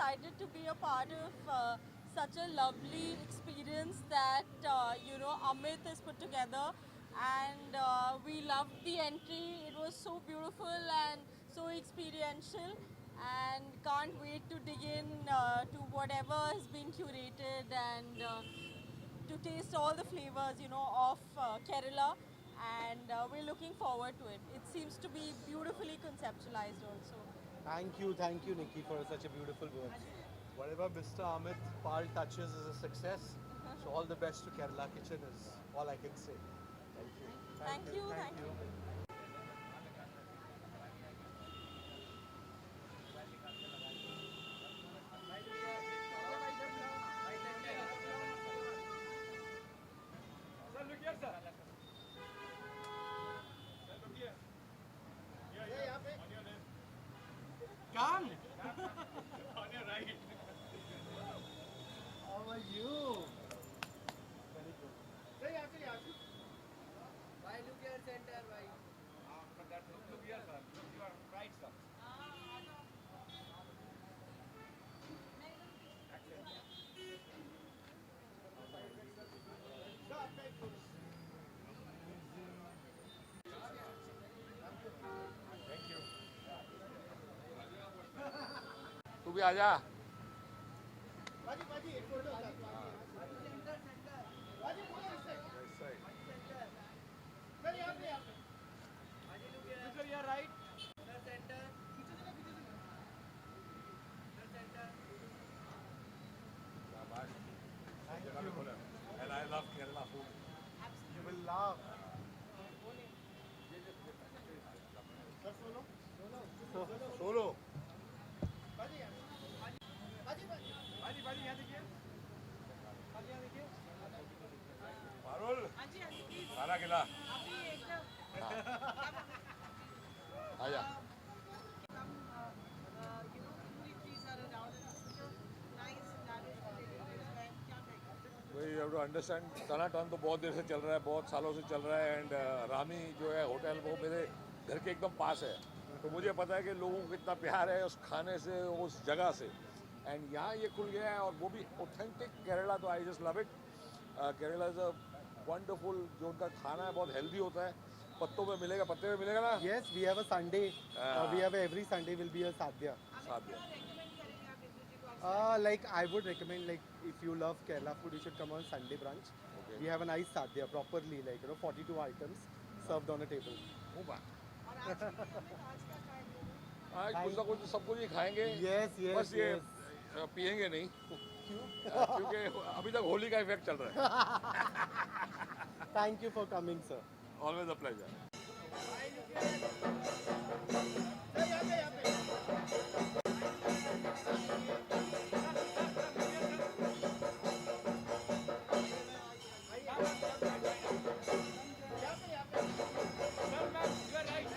excited to be a part of such a lovely experience that Amit has put together, and we loved the entry. It was so beautiful and so experiential, and can't wait to dig in to whatever has been curated and to taste all the flavors, of Kerala, and we're looking forward to it. It seems to be beautifully conceptualized also. Thank you, Nikki, for such a beautiful words. Whatever Mr. Amit Pal touches is a success. So all the best to Kerala Kitchen is all I can say. Thank you. Thank you, Thank thank you. you. Come. How are you? Very good. Say, Yashi. Why look here center? Why? But that look here, sir. Look, you are right, sir. Thank you. तू भी आजा Baji, एक photo sir. Baji, photo इस side. This side. Sir, यहाँ पे. Sir, you are right. Center, center. Center. शाबाश जगह पे खोला and I love Kerala food. You will laugh. Sir, solo. Solo. Baji, यहाँ. Baji. बाजी बाजी यहाँ देखिए बाजी यहाँ देखिए पारुल हाँ जी प्लीज खाना खिला अभी एकदम आजा पूरी चीज are around and such a nice lavish restaurant. क्या कहेंगे? वही हैव टू अंडरस्टैंड तना टन तो बहुत देर से चल रहा है, बहुत सालों से चल रहा है एंड रामी जो है होटल वो मेरे घर के एकदम पास है, तो मुझे पता है कि लोगों को कितना प्यार है उस खाने से, उस जगह से, एंड यहाँ ये खुल गया है और वो भी ऑथेंटिक केरला, तो I just love it. Kerala is a wonderful, जो उनका खाना है बहुत हेल्दी होता है, पत्तों में मिलेगा, पत्ते में मिलेगा ना. Yes, we have a Sunday. We have every Sunday will be a sadhya. साथ में recommend करेंगे आप इस चीज को? Like I would recommend, like if you love Kerala food, you should come on Sunday brunch. Okay. We have a nice sadhya, properly, like 42 items served on a table. खूब है. और आज की हमें आज का टाइम देना आज कुछ ना कुछ सब कुछ ही खाएंगे. Yes, बस ये पियेंगे नहीं क्योंकि अभी तक होली का इफेक्ट चल रहा है. Thank you for coming, sir. Always a pleasure. Sir, ma'am, you are right.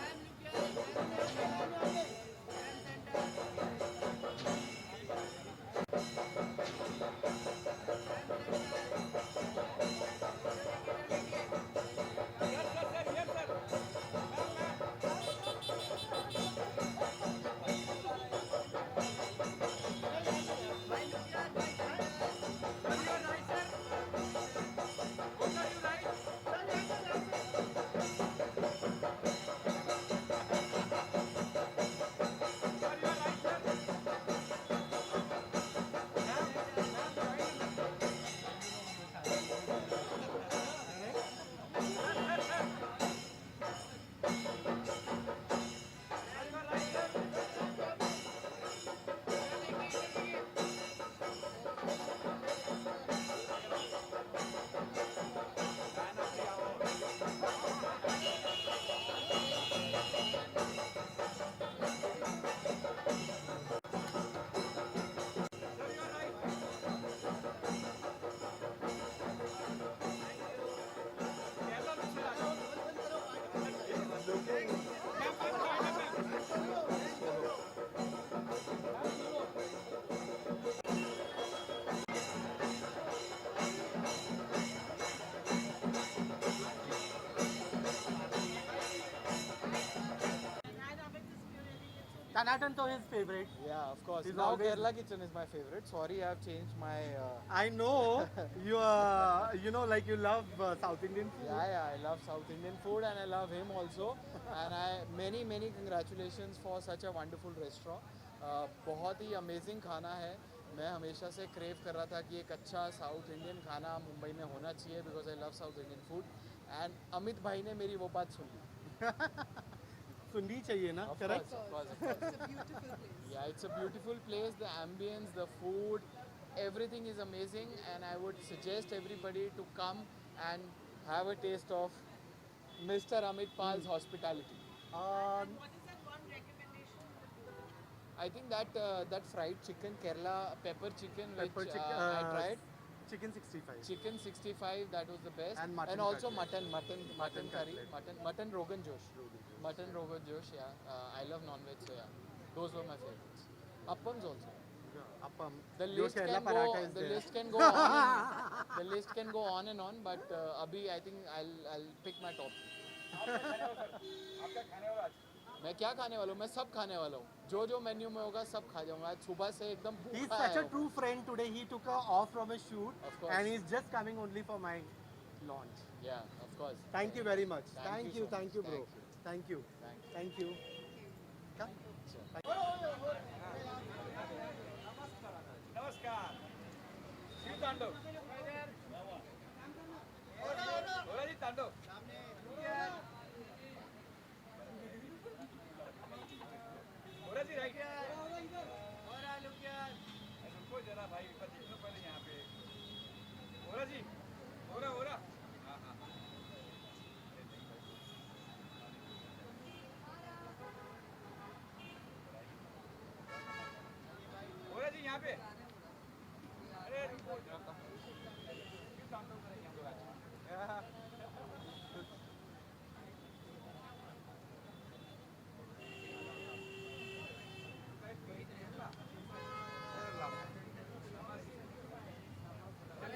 Yes, sir, yes, sir. Ma'am, ma'am. Sanatan to his favorite. Yeah, of course. He's Now always- Kerala Kitchen is my favorite. Sorry, I've changed my. I know you like you love South Indian food. Yeah, I love South Indian food and I love him also. And many congratulations for such a wonderful restaurant. बहुत ही amazing खाना है. मैं हमेशा से crave कर रहा था कि एक अच्छा साउथ इंडियन खाना मुंबई में होना चाहिए because I love south Indian food and Amit भाई ने मेरी वो बात सुन ली. सुननी चाहिए ना, correct? Yeah, it's a beautiful place. The ambience, the food, everything is amazing, and I would suggest everybody to come and have a taste of Mr. Amit Pal's hospitality. Um, What is that one recommendation? I think that fried chicken, Kerala pepper chicken, Pepper which chicken, I tried. chicken 65. Chicken 65, that was the best. And mutton also cutlet. mutton curry, cutlet. mutton Rogan Josh. Mutton Rogan Josh, yeah. I love non-veg, so yeah. Those were my favorites. Appams also. Appam. The Your list Kerala can go. paratha is The there. list can go on. The list can go on and on, but abhi I think I'll pick my top. मैं क्या खाने वाला हूँ? मैं सब खाने वाला हूँ. जो मेन्यू में होगा सब खा जाऊंगा. आज सुबह से एकदम He's भूखा such a है. true friend. Today he took off from his shoot Of course. and he's just coming only for my launch. Yeah, of course. Thank you very much. Thank you so thank you, much. bro. Thank you. Thank you. Come. नमस्कार शिव तांडव बोला जी तांडव बोला जी right रुको जरा भाई एक बार देख लो पहले यहाँ पे बोला जी बोला हाँ हाँ बोला जी यहाँ पे अरे रुको जरा शिव तांडव करेंगे हम लोग आज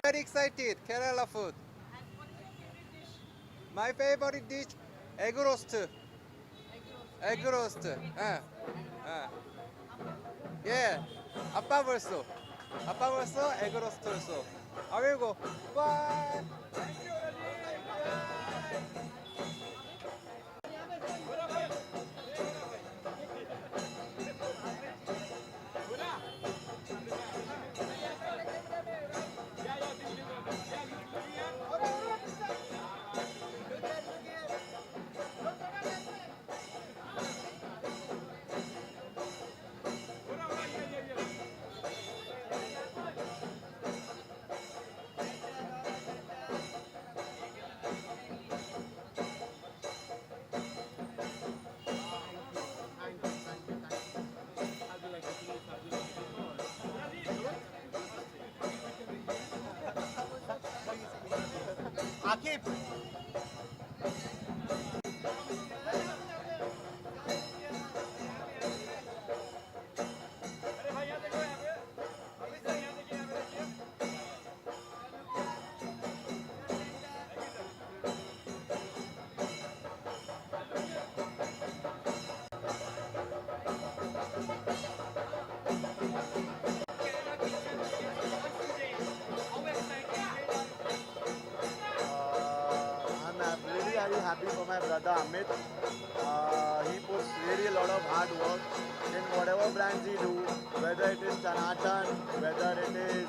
Very excited, Kerala food. My favorite dish, egg roast. Egg roast. Yeah, appa verso. Appa verso, egg roast also. I will go. Bye. Akib. अरे भाई यहाँ देखो यहाँ पे अभी सर यहाँ देखिए यहाँ पे देखिए I'm really very happy for my brother Amit. He puts really a lot of hard work in whatever brands he do, whether it is Sanatan, whether it is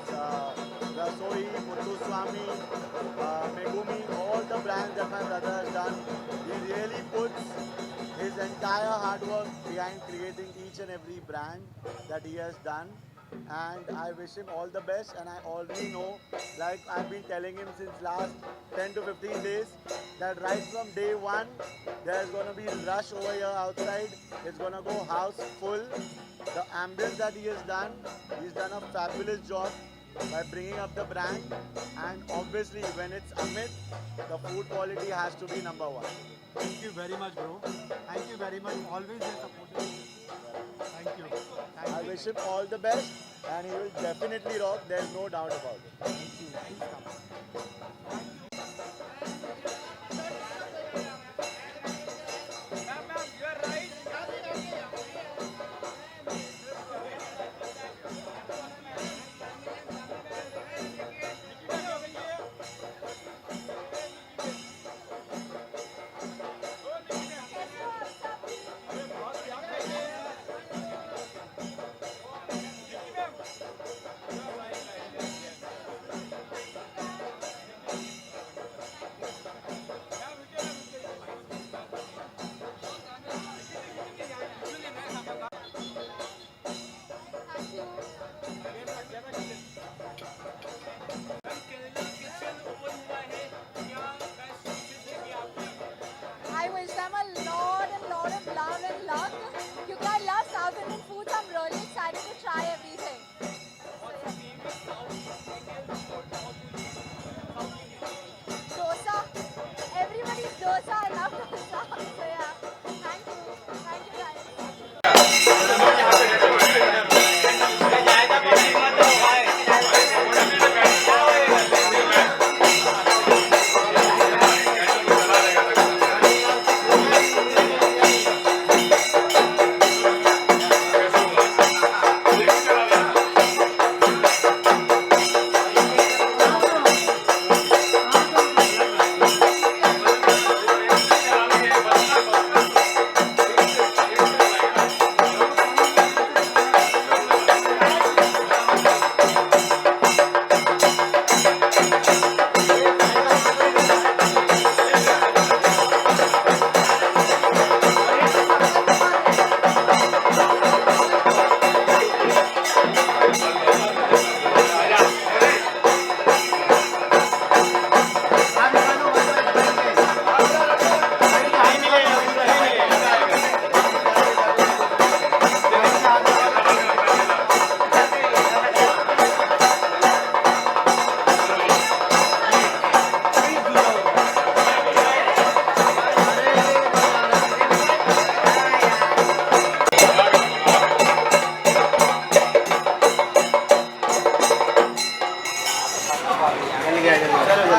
Rasoi, Muthuswamy, Megumi, all the brands that my brother has done. He really puts his entire hard work behind creating each and every brand that he has done. And I wish him all the best, and I already know, like I've been telling him since last 10 to 15 days, that right from day one there's gonna be rush over here outside. It's gonna go house full. The ambience that he has done, he's done a fabulous job by bringing up the brand, and obviously when it's Amit, the food quality has to be number one. Thank you very much, bro. Thank you very much. Always your support. Thank you. I Thank you. wish him all the best, and he will definitely rock, there's no doubt about it. Thank you. Please come. Ma'am ma'am you are right love and love. Because I love South Indian food, so I'm really excited to try everything. Dosa. Everybody's dosa. I love dosa. So yeah. Thank you. Thank you guys.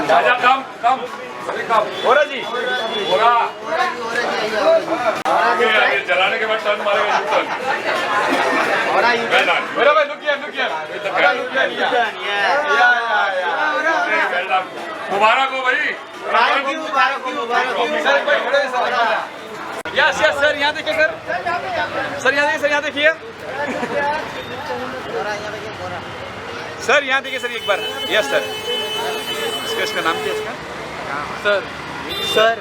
राजा कम कम कम हो रहा जी हो रहा जलाने के बाद turn मारेगा turn मेरा भाई लुक किया मुबारक हो भाई यस यस सर यहाँ देखिए सर यहाँ देखिए सर यहाँ देखिए सर एक बार यस सर इसका नाम क्या है इसका sir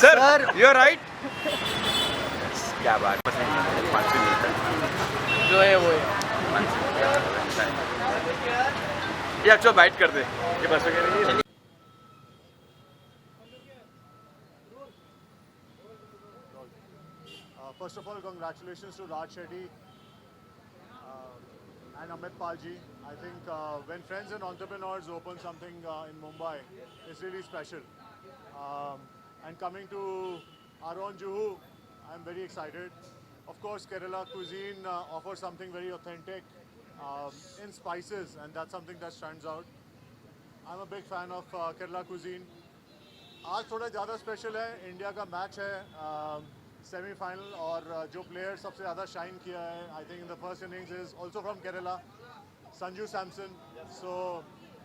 sir you are right क्या बात जो है वो ये अच्छा बाइट कर दे ये बस वगैरह First of all, congratulations to Raj Shetty and Amit Palji. I think when friends and entrepreneurs open something in Mumbai, it's really special. And coming to our own Juhu, I'm very excited. Of course, Kerala cuisine offers something very authentic in spices, and that's something that stands out. I'm a big fan of Kerala cuisine. आज थोड़ा ज़्यादा special है, India का match है semifinal और जो player सबसे ज़्यादा शाइन किया है I think in the first innings is also from Kerala Sanju Samson so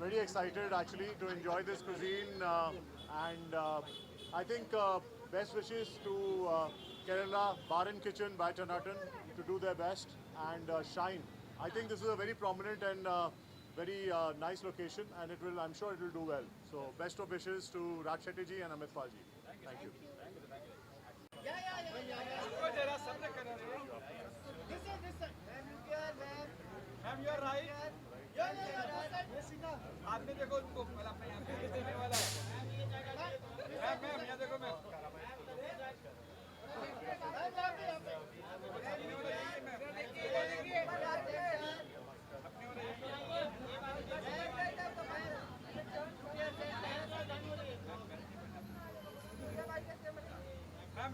very excited actually to enjoy this cuisine and I think best wishes to Kerala Bar and Kitchen by Tanatan to do their best and shine. I think this is a very prominent and very nice location and I'm sure it will do well. So best of wishes to Raj Shetty ji and Amit Palji. Thank you. Ma'am you are right आपने देखो उनको वाला अपने यहाँ पे देने वाला है मैम यहाँ देखो मैम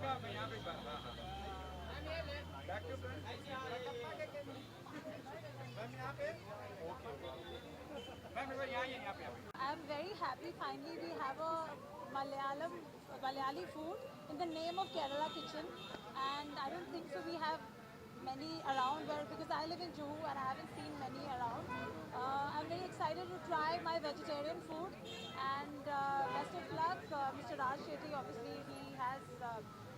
मैम यहाँ पे back to front I'm very happy finally we have a Malayali food in the name of Kerala Kitchen, and I don't think so we have many around because I live in Juhu and I haven't seen many around. I'm very excited to try my vegetarian food, and best of luck Mr. Raj Shetty. Obviously he has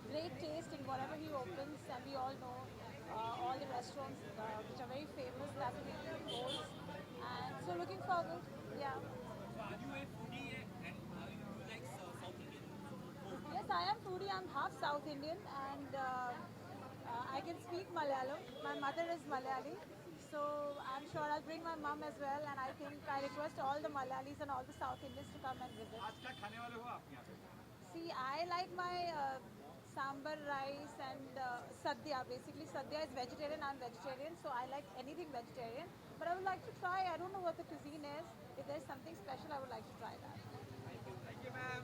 great taste in whatever he opens, and we all know all the restaurants which are very famous that he goes, and so looking forward. Yeah. Yes, I am foodie. I'm half South Indian, and I can speak Malayalam. My mother is Malayali, so I'm sure I'll bring my mom as well. And I think I request all the Malayalis and all the South Indians to come and visit. See, I like my sambar rice and sadhya. Basically, sadhya is vegetarian. I'm vegetarian, so I like anything vegetarian. But I would like to try. I don't know what the cuisine is. If there's something special, I would like to try that. Thank you, ma'am.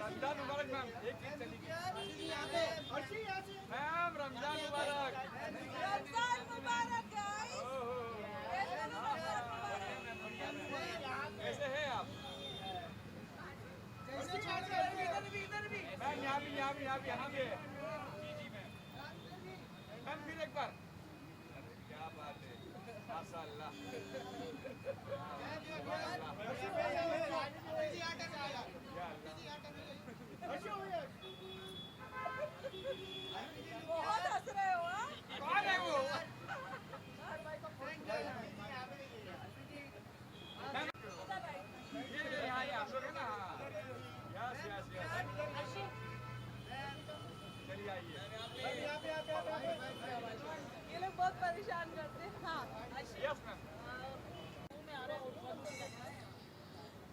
Ramzan Mubarak ma'am. एक चीज चली ma'am, Ramzan मुबारक। Ramzan Mubarak, guys! कैसे हैं आप? Ma'am यहाँ भी यहाँ भी है। जी मैम। मैम फिर एक बार। क्या बात है, माशाअल्लाह। बहुत हंस रहे हो, हाँ? कौन है वो? ये यहाँ आप लोग है ना? यस। चलिए आइए। ये लोग बहुत परेशान करते हैं। हाँ, यस मैम।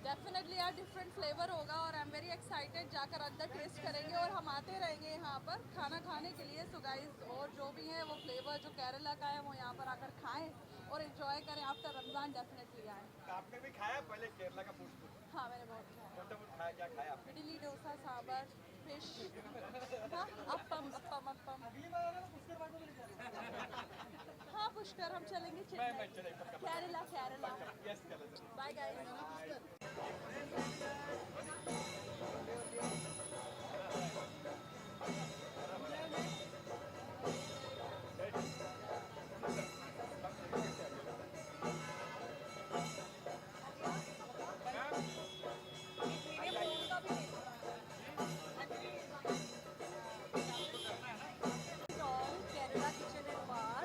डेफिनेटली यार डिफरेंट फ्लेवर होगा और आई एम वेरी एक्साइटेड जाकर अंदर टेस्ट करेंगे और हम आते रहेंगे यहाँ पर खाना खाने के लिए। सो गाइस, और जो भी है वो फ्लेवर जो केरला का है वो यहाँ पर आकर खाएं और एंजॉय करें। आफ्टर रमज़ान डेफिनेटली आएँ। आपने भी खाया पहले केरला का फूड? हाँ, मैंने बहुत खाया। कौन सा फूड खाया, क्या खाया आपने? इडली, डोसा, सांबर, फिश, हाँ, अप्पम। हाँ, पुष्कर हम चलेंगे मैं चले पक्का। केरला। यस चलो। Bye guys. Kerala kitchen and bar.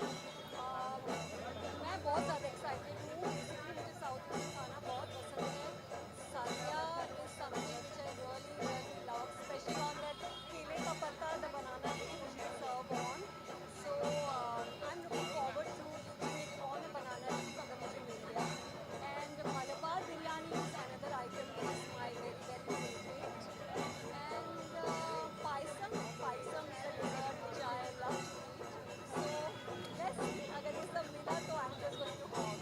मैं बहुत ज़्यादा एक्साइटेड हूँ। बेसिकली मुझे साउथ इंडियन खाना बहुत पसंद है। Sadia is something which I really love, specially on that केले का पत्ता, the banana which you serve on. So I'm looking forward to eating it on a banana leaf अगर मुझे मिल गया. And Malabar biryani is another item which is my very favorite. And payasam is a dessert which I love to eat. So let's see, अगर ये सब मिला तो I'm just going to hog.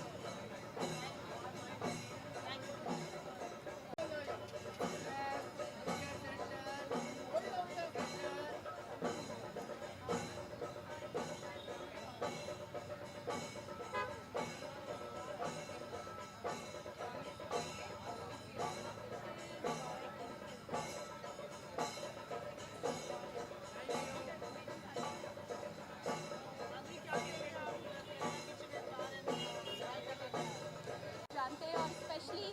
जानते हैं और स्पेशली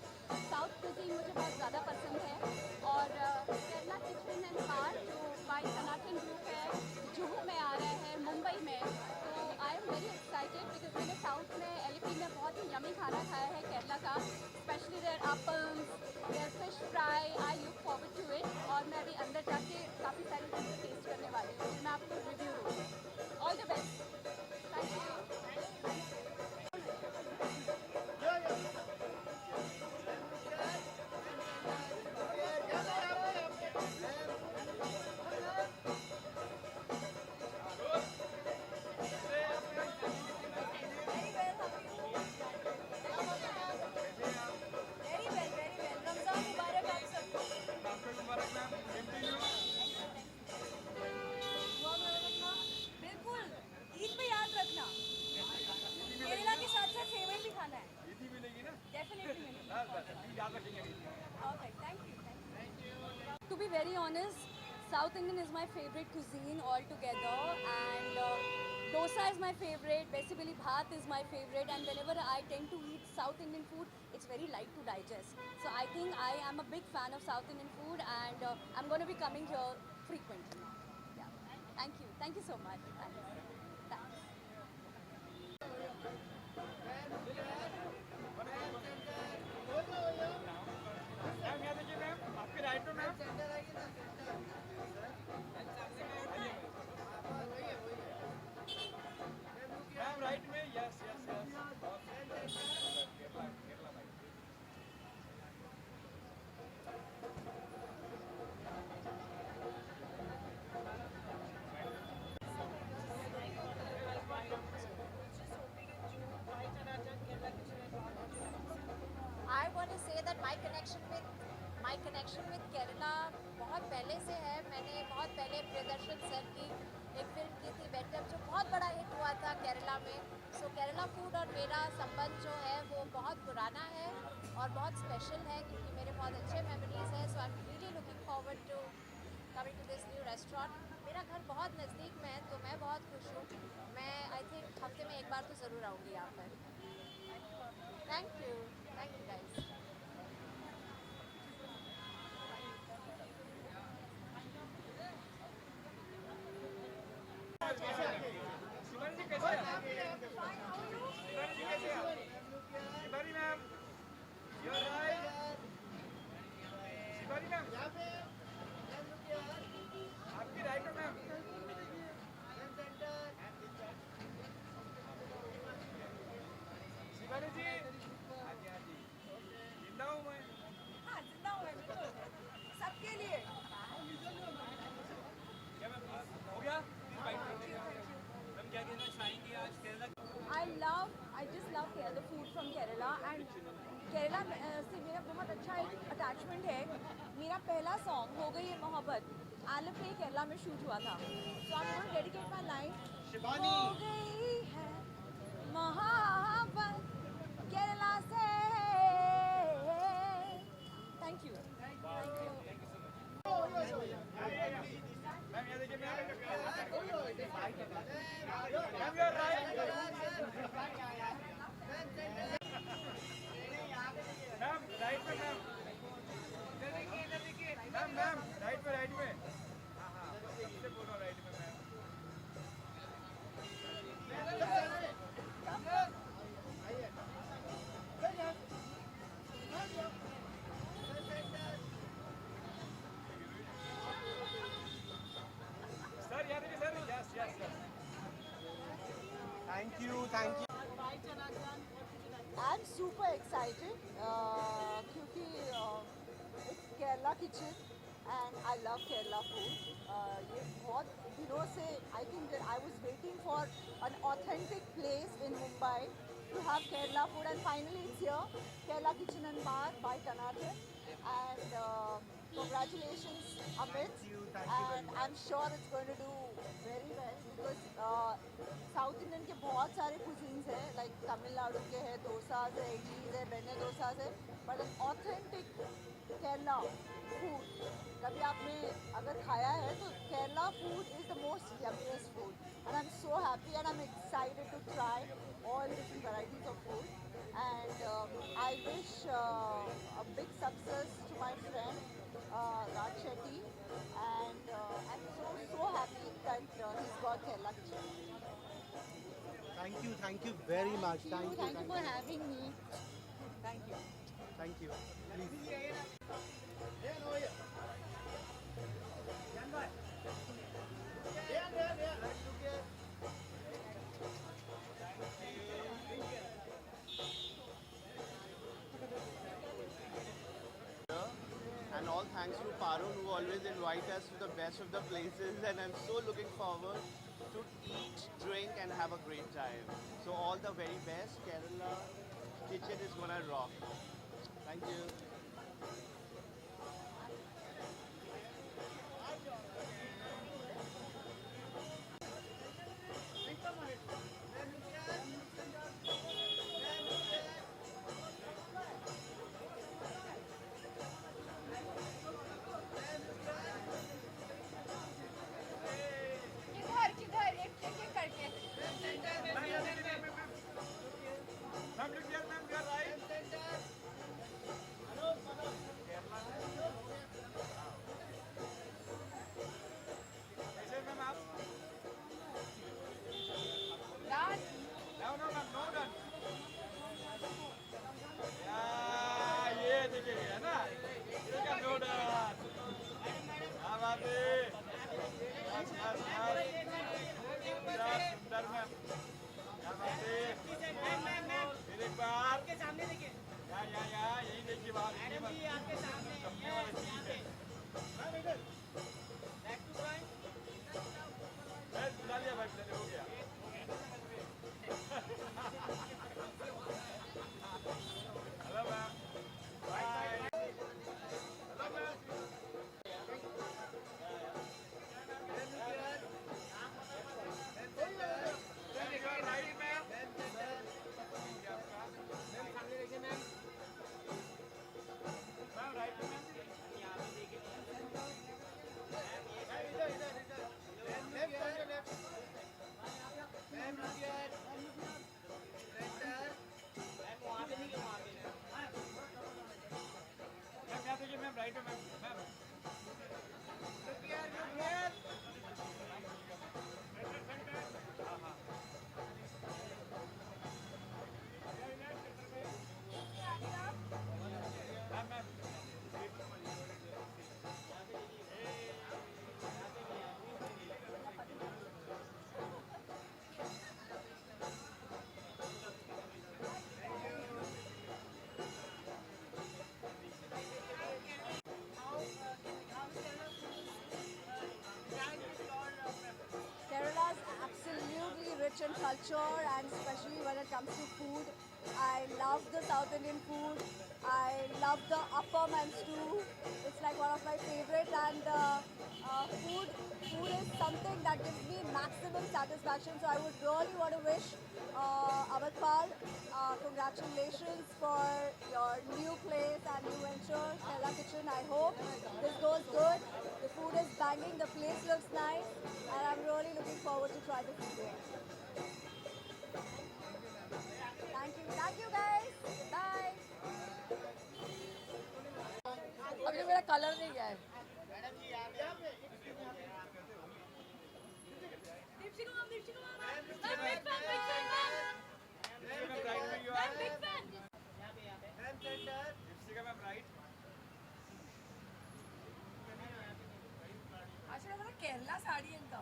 साउथ कुजीन मुझे बहुत ज़्यादा पसंद है। और केरला किचन एंड बार जो बाय सनातन ग्रुप है, जुहू में आ रहा है मुंबई में। तो I am very excited because मैंने साउथ में एलपी में बहुत ही यमी खाना खाया है केरला का, specially their appams, their fish fry. I look forward to it और मैं अभी अंदर जाके काफ़ी सारी चीज़ें टेस्ट करने वाली हूँ। मैं आपको रिव्यू दूँगी। All the best. Thank you. Ramzan मुबारक आप सबको। मुबारक मैम। बिल्कुल, ईद पे याद रखना केरला के साथ साथ फेवर भी खाना है। ईदी मिलेगी ना? डेफिनेटली मिलेगी। याद रखेंगे। Okay, thank you. To be very honest, South Indian is my favorite cuisine altogether, and dosa is my favorite. Basically, bhat is my favorite, and whenever I tend to eat South Indian food, it's very light to digest. So I think I am a big fan of South Indian food, and I'm going to be coming here frequently. Yeah. Thank you so much. Thanks. Connection with Kerala बहुत पहले से है। मैंने बहुत पहले Priyadarshan sir की एक film की थी बेटम, जो बहुत बड़ा हिट हुआ था केरला में। सो केरला फूड और मेरा संबंध जो है वो बहुत पुराना है और बहुत स्पेशल है, क्योंकि मेरे बहुत अच्छे मेमोरीज हैं। So I am really looking forward to coming to this new restaurant. मेरा घर बहुत नज़दीक में है, तो मैं बहुत खुश हूँ। मैं आई थिंक हफ्ते में एक बार तो ज़रूर आऊँगी यहाँ पर। Thank you guys. I just love the food from Kerala and Kerala से मेरा बहुत अच्छा एक अटैचमेंट है। मेरा पहला सॉन्ग हो गई है मोहब्बत आलमपुर केरला में शूट हुआ था। So I am going to dedicate my life हो गई है मोहब्बत केरला से। Thank you. Thank you. I'm super excited क्योंकि it's Kerala kitchen and I love Kerala food. ये बहुत दिनों से I think that I was waiting for an authentic place in Mumbai to have Kerala food, and finally it's here, Kerala Kitchen and Bar by Tanate. And congratulations Amit, and I'm sure it's going to do very well because South Indian के बहुत सारे cuisines हैं, like Tamil Nadu के हैं, dosas है, idlis है, बेने dosas है, but an authentic Kerala food कभी आपने अगर खाया है तो Kerala food is the most yummiest food, and I'm so happy and I'm excited to try all different varieties of food. And I wish a big success to my friend Raj Shetty, and I'm so happy that he's got Kerala Kitchen. Thank you very much. Thank you for having me. Thank you. Thank you. Please. And all thanks to Parun, who always invite us to the best of the places, and I'm so looking forward to eat, drink and have a great time. So all the very best. Kerala Kitchen is gonna rock. Thank you. Hello, ma'am. culture, and especially when it comes to food. I love the South Indian food. I love the appam and stew. It's like one of my favorite, and food is something that gives me maximum satisfaction. So I would really want to wish Amitpal congratulations for your new place and new venture, Kerala Kitchen. I hope this goes good. The food is banging, the place looks nice, and I'm really looking forward to try the food here. Thank you guys. Bye. अभी मेरा colour नहीं गया है. अच्छा मला केरला साडी येतं.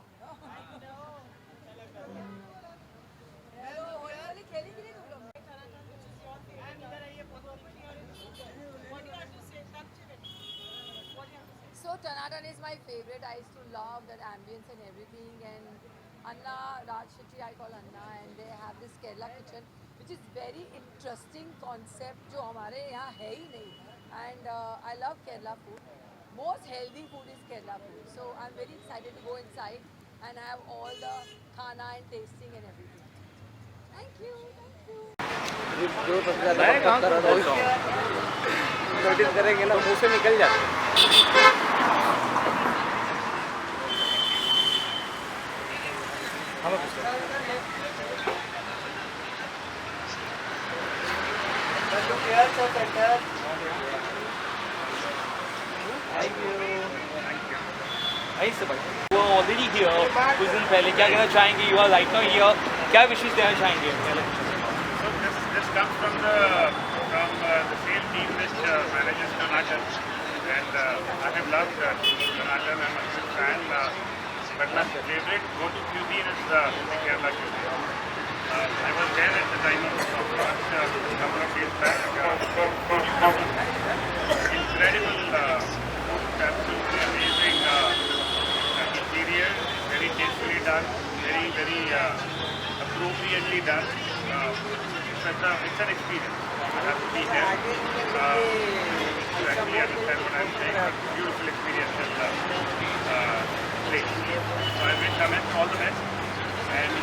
होळी खेळली की नाही तू लोक? So Tanatan is my favorite. I used to love that ambience and everything. And Anna Raj Shetty, I call Anna, and they have this Kerala kitchen, which is very interesting concept जो हमारे यहाँ है ही नहीं. And I love Kerala food. Most healthy food is Kerala food. So I'm very excited to go inside and have all the khana and tasting and everything. Thank you. Notice करेंगे ना मुंह से निकल जाता वो ऑलरेडी हियर कुछ दिन पहले क्या कहना चाहेंगे you are right now here क्या विशेष देना चाहेंगे This comes from the same team which manages Tanatan, and I have loved Tanatan. I'm a good fan. But my favorite go-to cuisine is the Kerala cuisine. I was there at the time of launch a couple of days back. Incredible food, absolutely amazing interior, very tastefully done, very appropriately done. It's an experience. You have to be there to actually understand what I'm saying. A beautiful experiential place. So I wish Amit all the best, and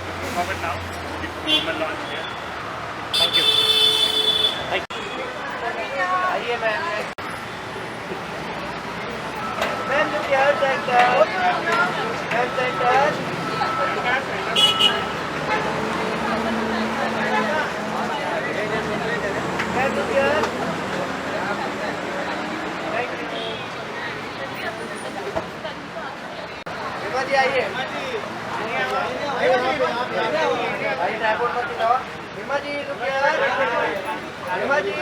looking forward now to the formal launch here. Thank you आइए ma'am ma'am care centre ma'am centre ma'am care thank you Hima ji आइए भाई tripod मत दिखाओ हिमा जी हिमा जी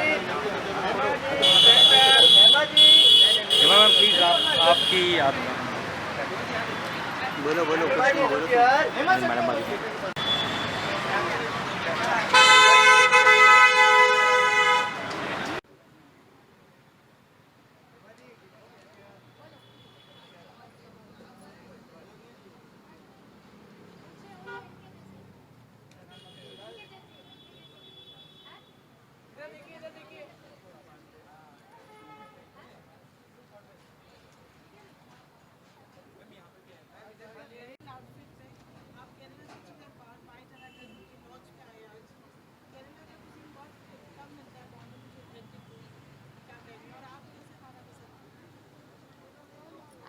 हिमा ma'am please आपकी आप बोलो बोलो कुछ नहीं बोलो मैडम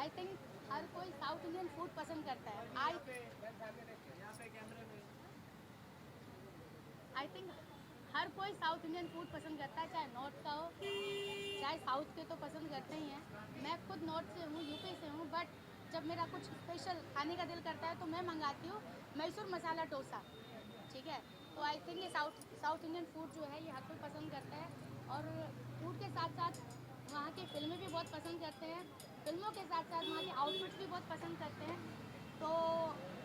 आई थिंक हर कोई साउथ इंडियन फूड पसंद करता है. आई थिंक हर कोई साउथ इंडियन फूड पसंद करता है, चाहे नॉर्थ का हो चाहे साउथ के, तो पसंद करते ही हैं. मैं खुद नॉर्थ से हूँ, यूपी से हूँ, बट जब मेरा कुछ स्पेशल खाने का दिल करता है तो मैं मंगाती हूँ मैसूर मसाला डोसा. ठीक है, तो आई थिंक ये साउथ इंडियन फूड जो है ये हर कोई पसंद करता है. और फूड के साथ साथ वहाँ की फिल्में भी बहुत पसंद करते हैं. फिल्मों के साथ साथ वहाँ के आउटफिट्स भी बहुत पसंद करते हैं. तो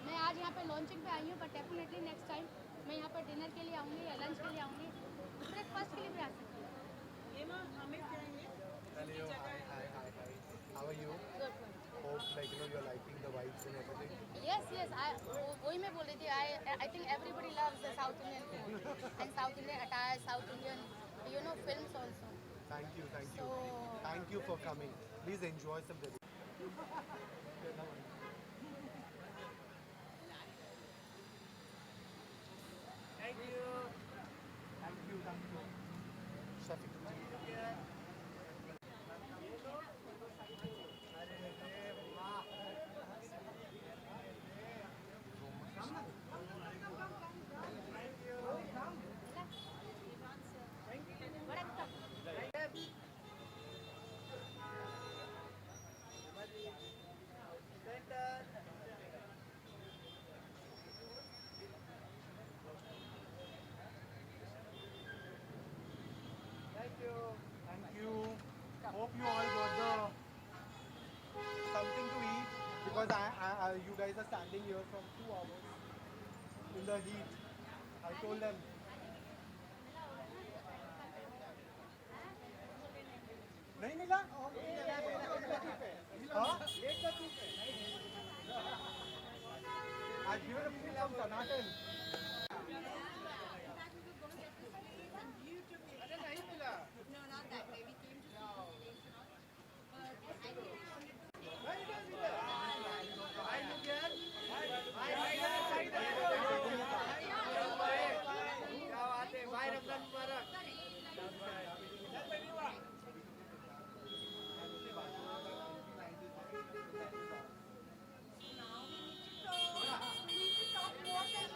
मैं आज यहाँ पे लॉन्चिंग पे आई हूँ, बट डेफिनेटली नेक्स्ट टाइम मैं यहाँ पर डिनर के लिए आऊँगी या लंच के लिए आऊँगी, ब्रेकफास्ट के लिए भी आ सकती हूँ. How are you? hope like you're liking the vibes and everything. Yes, yes. वही मैं बोल रही थी. I think everybody loves the South Indian food and South Indian attire, South Indian, films also. Thank you, thank you. So- Thank you for coming. Please enjoy some very. Thank you. Thank you, thank you. Shafiq. Thank you. Hope you all got the something to eat because you guys are standing here from 2 hours in the heat. I told them. नहीं मिला? हाँ? I've given a food from Sanatan.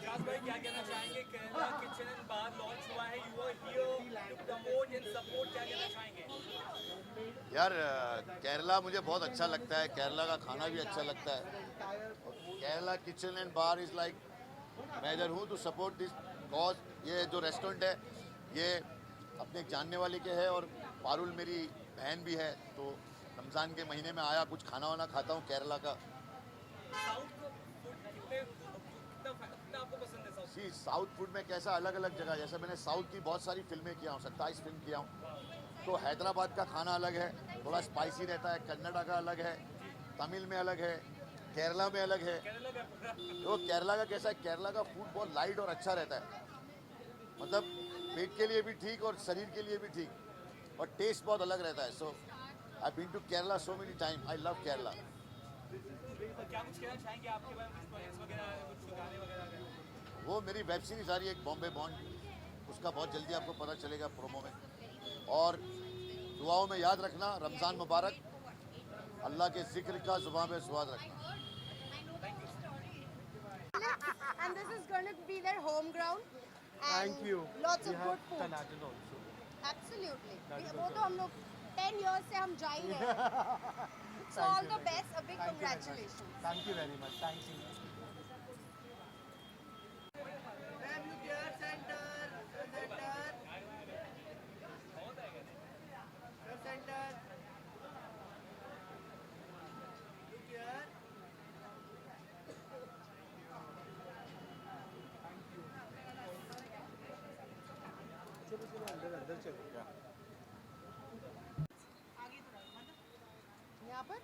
Jazz भाई क्या कहना चाहेंगे? Kerala kitchen and bar launch हुआ है. You are here to promote and support. क्या कहना चाहेंगे? यार केरला मुझे बहुत अच्छा लगता है, केरला का खाना भी अच्छा लगता है. Kerala kitchen and bar is like मैं इधर हूँ टू सपोर्ट दिस कॉज. ये जो रेस्टोरेंट है ये अपने एक जानने वाले के है और पारुल मेरी बहन भी है, तो रमज़ान के महीने में आया कुछ खाना वाना खाता हूँ केरला का. सी साउथ फूड में कैसा अलग अलग जगह, जैसे मैंने साउथ की बहुत सारी फिल्में किया हूँ, 27 फिल्म किया हूँ, तो हैदराबाद का खाना अलग है, थोड़ा स्पाइसी रहता है. कन्नड़ा का अलग है, तमिल में अलग है, केरला में अलग है. तो केरला का कैसा है, केरला का फूड बहुत लाइट और अच्छा रहता है, मतलब पेट के लिए भी ठीक और शरीर के लिए भी ठीक, और टेस्ट बहुत अलग रहता है. So I been to Kerala so many time. I love Kerala. क्या कुछ कहना चाहेंगे आपके बारे में? प्रोजेक्ट्स वगैरह, कुछ गाने वगैरह? वो मेरी वेब सीरीज़ आ रही है एक बॉम्बे बॉन्ड, उसका बहुत जल्दी आपको पता चलेगा प्रोमो में. और दुआओं में याद रखना, रमज़ान मुबारक, अल्लाह के जिक्र का ज़ुबान पे स्वाद रखना. And this is going to be their home ground. And Thank you. Lots We of have good food. Sanatan also. Absolutely. That is वो also- तो हम लोग 10 years से हम जा ही रहे हैं. So all the best. A big Thank you very much. congratulations. Thank you very much. Thank you. चलो चलो अंदर अंदर चलो. यहाँ पर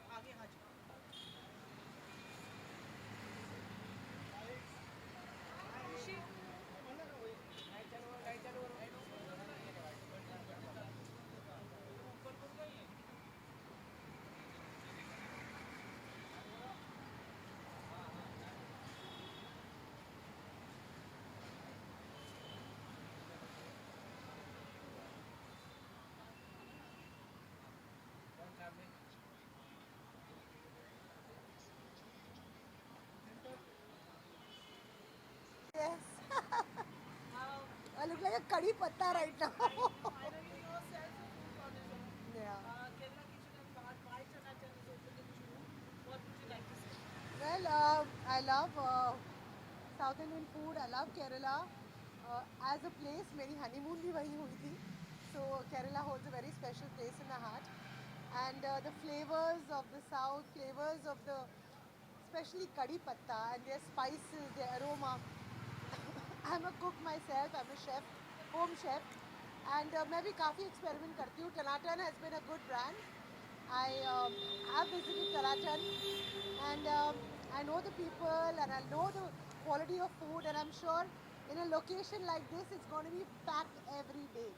Yes. I look like a curry patta right now. Yeah. Well, I love South Indian food. I love Kerala. As a place, मेरी honeymoon भी वहीं हुई थी. So Kerala holds a very special place in the heart. And the flavors of the south, flavors of the, especially curry patta and their spices, their aroma. I'm a cook myself. I'm a chef, home chef. And मैं भी काफ़ी experiment करती हूँ. Sanatan has been a good brand. I have visited Taratan, and I know the people and I know the quality of food, and I'm sure in a location like this, it's going to be packed every day.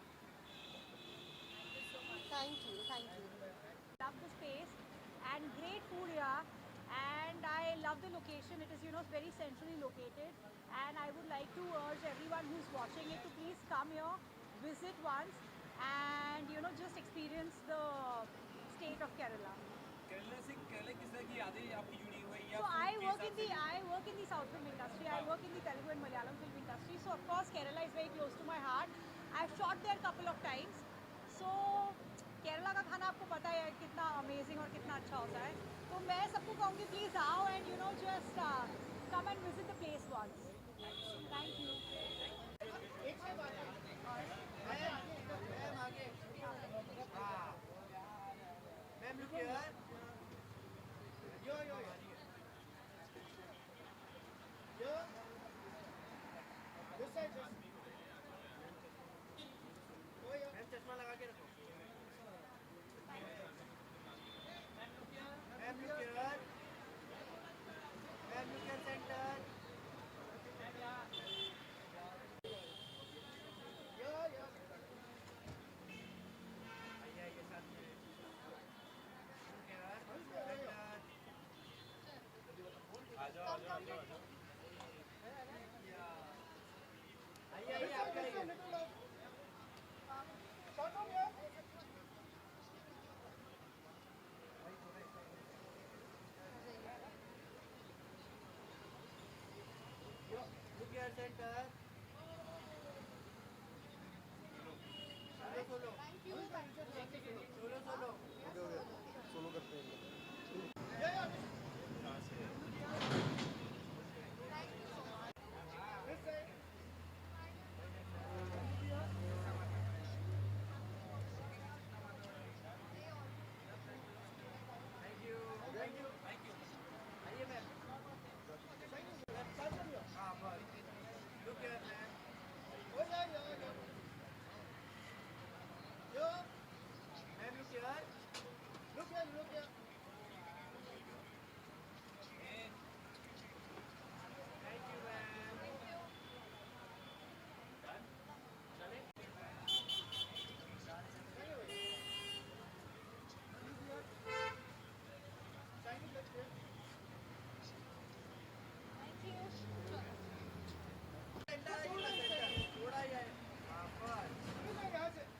Thank you, thank you. Love the space and great food here, and I love the location. It is, very centrally located, and I would like to urge everyone who's watching it to please come here, visit once, and just experience the state of Kerala. Kerala से केरला किस तरह की यादें आपकी जुड़ी हुई हैं या So food I के work हिसाब in से the South film industry. I work in the Telugu and Malayalam film industry. So of course Kerala is very close to my heart. I've shot there a couple of times. So Kerala का खाना आपको पता है कितना amazing और कितना अच्छा होता है. तो मैं सबको कहूँगी प्लीज आओ and just come and visit the place once. Thank you. Ma'am, look here. Yo. This side, just. Ma'am, चश्मा लगा के रखो. Ma'am, look here. Ma'am, look here, center. Yo. आइए के साथ में. Look here, center. आ जाओ. आइए आपका आइए. Look here, center. Solo. Solo. Solo करते हैं आइए मैम. हाँ बस. Look here, ma'am. Yo. Ma'am, look here. Look here. Thank you, ma'am. थोड़ा ही है. हाँ बस.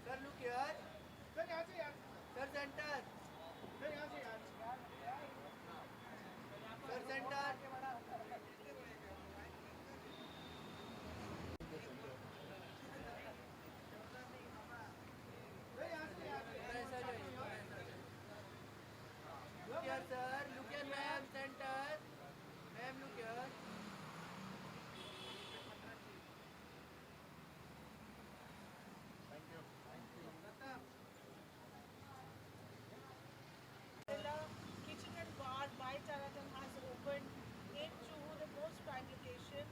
Sir, look here. Sir, center. Sir, center. Look here, sir. Look here, ma'am. Center. Ma'am, look here. Kitchen and Bar by Taratan has opened in Juhu, the most prime location,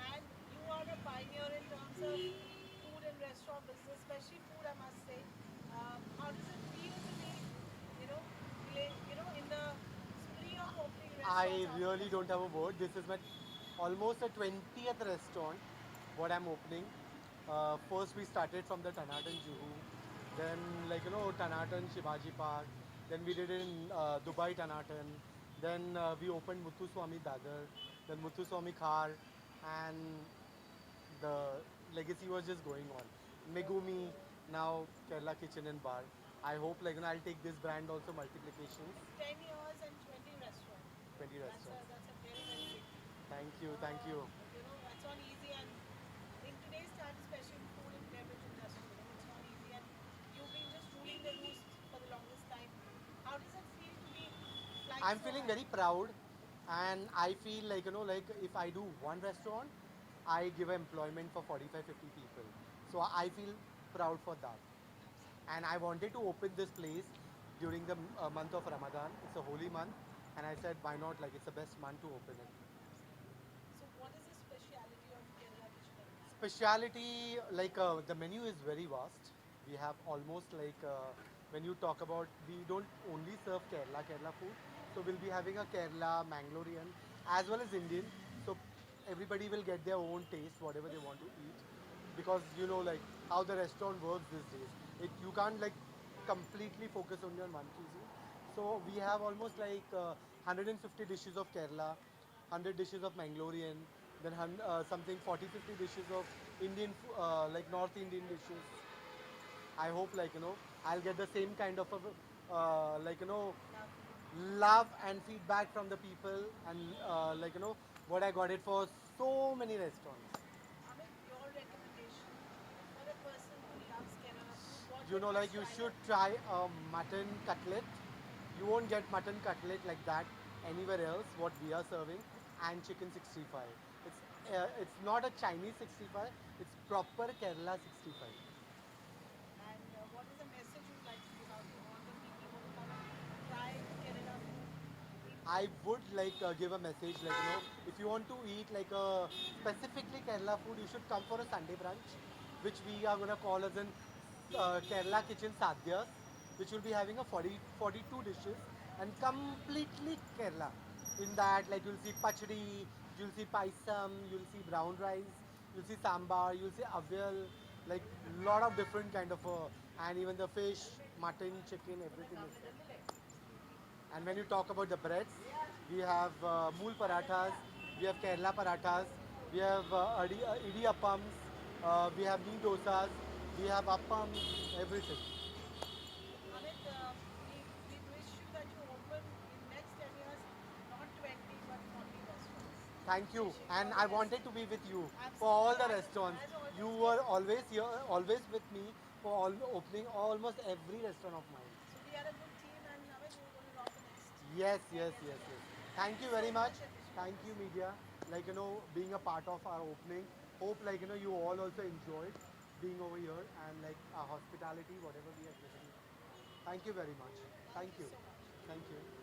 and you are a pioneer in terms of food and restaurant business, especially food, I must say. How does it feel to be, in the spree of opening I restaurants? really don't have a word. This is my almost a 20th restaurant what I'm opening. First we started from the Tanatan Juhu, then Tanatan Shivaji Park, then we did it in Dubai Tanatan, then we opened Muthuswamy Dadar, then Muthuswamy Khar, and the legacy was just going on. Megumi, now Kerala Kitchen and Bar. I hope I'll take this brand also multiplications. 10 years and 20 restaurants. 20 restaurants. That's a very, very big. Thank you. That's not easy, and in today's time, especially in food and beverage industry, it's not easy, and you've been just ruling the roost for the longest time. How does it feel to be flying I'm so feeling high? very proud, and I feel like if I do one restaurant, I give employment for 45-50 people. So I feel proud for that. And I wanted to open this place during the month of Ramadan. It's a holy month, and I said, why not? It's the best month to open it. So what is the speciality of Kerala Kitchen? Speciality, the menu is very vast. We have almost when you talk about, we don't only serve Kerala food. So we'll be having a Kerala, Mangalorean, as well as Indian. So everybody will get their own taste, whatever they want to eat. Because you know, like how the restaurant works these days. You can't like completely focus only on one cuisine. So we have almost like 150 dishes of Kerala, 100 dishes of Mangalorean, then something 40-50 dishes of Indian, like North Indian dishes. I hope like I'll get the same kind of like love and feedback from the people, and like what I got it for so many restaurants. Amit, your recommendation for a person who loves Kerala food, what You know, like you should try a mutton cutlet. You won't get mutton cutlet like that anywhere else. What we are serving, and chicken 65. It's not a Chinese 65. It's proper Kerala 65. And what is the message you'd like to give out to all the people who come and try Kerala food? I would like give a message like if you want to eat like specifically Kerala food, you should come for a Sunday brunch, which we are gonna call as an Kerala Kitchen Sadhyas, which will be having a 42 dishes and completely Kerala. In that, like you'll see pachadi, you'll see paisam, you'll see brown rice, you'll see sambar, you'll see avial, like lot of different kind of and even the fish, mutton, chicken, everything is there. And when you talk about the breads, we have mool parathas, we have Kerala parathas, we have idiyappams, we have knee dosas, we have appams, everything. Amit, we wish you that you open in next 10 years, not 20 but 40 restaurants. Thank you. And I wanted to be with you for all the restaurants. You were always here, always with me for all, opening almost every restaurant of mine. So we are a good team, and Amit, you're going to rock the next. Yes, yes, yes, yes. Thank you very much. Thank you, media. Like, being a part of our opening. Hope, like, you all also enjoyed being over here and, like, our hospitality, whatever we have given you. Thank you very much. Thank you. Thank you.